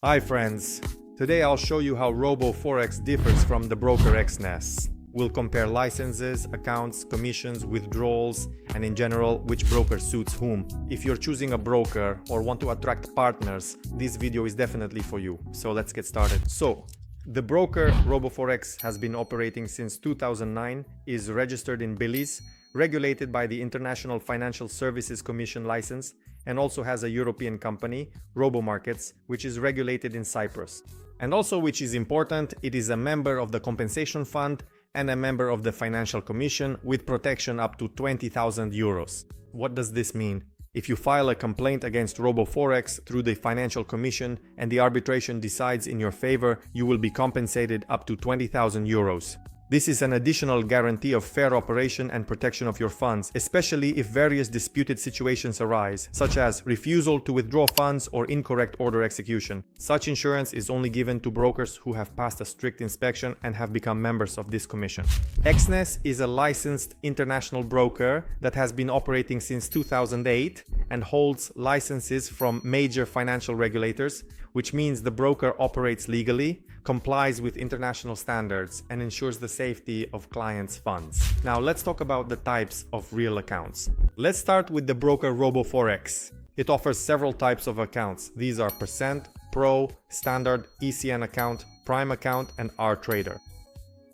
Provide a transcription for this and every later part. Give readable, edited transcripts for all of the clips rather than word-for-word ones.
Hi friends, today I'll show you how RoboForex differs from the broker Exness. We'll compare licenses, accounts, commissions, withdrawals, and in general, which broker suits whom. If you're choosing a broker or want to attract partners, this video is definitely for you. So let's get started. So, the broker RoboForex has been operating since 2009, is registered in Belize, regulated by the International Financial Services Commission license, and also has a European company, RoboMarkets, which is regulated in Cyprus. And also, which is important, it is a member of the Compensation Fund and a member of the Financial Commission with protection up to 20,000 euros. What does this mean? If you file a complaint against RoboForex through the Financial Commission and the arbitration decides in your favor, you will be compensated up to 20,000 euros. This is an additional guarantee of fair operation and protection of your funds, especially if various disputed situations arise, such as refusal to withdraw funds or incorrect order execution. Such insurance is only given to brokers who have passed a strict inspection and have become members of this commission. Exness is a licensed international broker that has been operating since 2008 and holds licenses from major financial regulators, which means the broker operates legally, complies with international standards, and ensures the safety of clients' funds. Now let's talk about the types of real accounts. Let's start with the broker RoboForex. It offers several types of accounts. These are Percent, Pro, Standard, ECN account, Prime account, and R-Trader.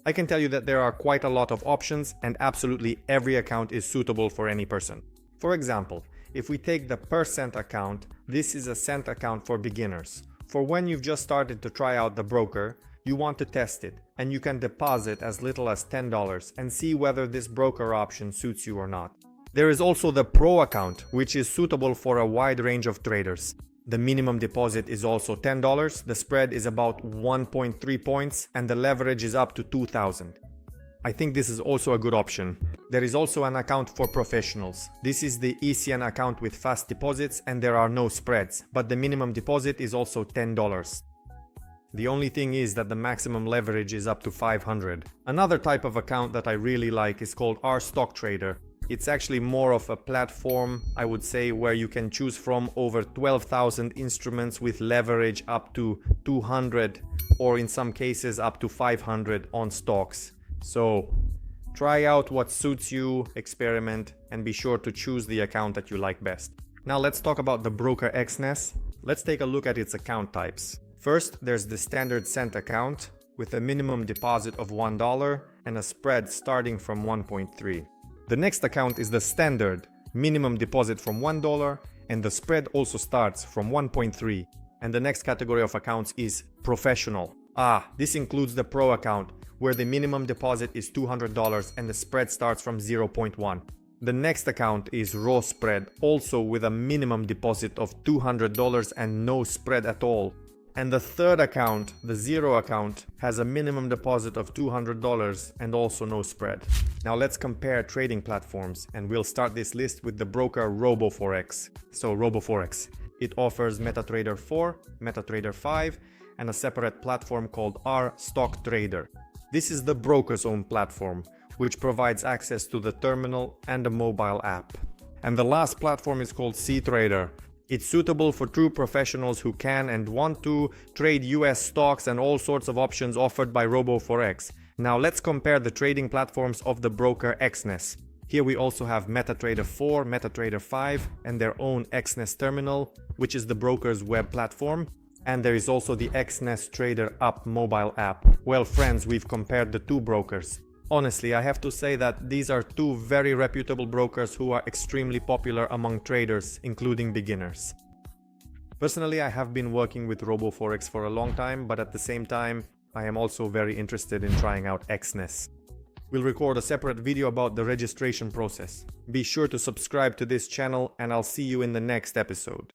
I can tell you that there are quite a lot of options and absolutely every account is suitable for any person. For example, if we take the Percent account, this is a cent account for beginners. For when you've just started to try out the broker, you want to test it, and you can deposit as little as $10 and see whether this broker option suits you or not. There is also the Pro account, which is suitable for a wide range of traders. The minimum deposit is also $10, the spread is about 1.3 points, and the leverage is up to 2,000. I think this is also a good option. There is also an account for professionals. This is the ECN account with fast deposits and there are no spreads, but the minimum deposit is also $10. The only thing is that the maximum leverage is up to 500. Another type of account that I really like is called R-Stock-Trader. It's actually more of a platform, I would say, where you can choose from over 12,000 instruments with leverage up to 200 or in some cases up to 500 on stocks. So try out what suits you, experiment, and be sure to choose the account that you like best. Now let's talk about the broker Exness. Let's take a look at its account types. First, there's the standard cent account with a minimum deposit of $1 and a spread starting from 1.3. The next account is the standard, minimum deposit from $1 and the spread also starts from 1.3. And the next category of accounts is professional. This includes the Pro account, where the minimum deposit is $200 and the spread starts from 0.1. The next account is Raw Spread, also with a minimum deposit of $200 and no spread at all. And the third account, the Zero account, has a minimum deposit of $200 and also no spread. Now let's compare trading platforms, and we'll start this list with the broker RoboForex. So RoboForex. It offers MetaTrader 4, MetaTrader 5, and a separate platform called R-Stock-Trader. This is the broker's own platform, which provides access to the terminal and a mobile app. And the last platform is called C-Trader. It's suitable for true professionals who can and want to trade US stocks and all sorts of options offered by RoboForex. Now let's compare the trading platforms of the broker Exness. Here we also have MetaTrader 4, MetaTrader 5, and their own Exness terminal, which is the broker's web platform. And there is also the Exness Trader Up mobile app. Well friends, we've compared the two brokers. Honestly, I have to say that these are two very reputable brokers who are extremely popular among traders, including beginners. Personally, I have been working with RoboForex for a long time, but at the same time, I am also very interested in trying out Exness. We'll record a separate video about the registration process. Be sure to subscribe to this channel and I'll see you in the next episode.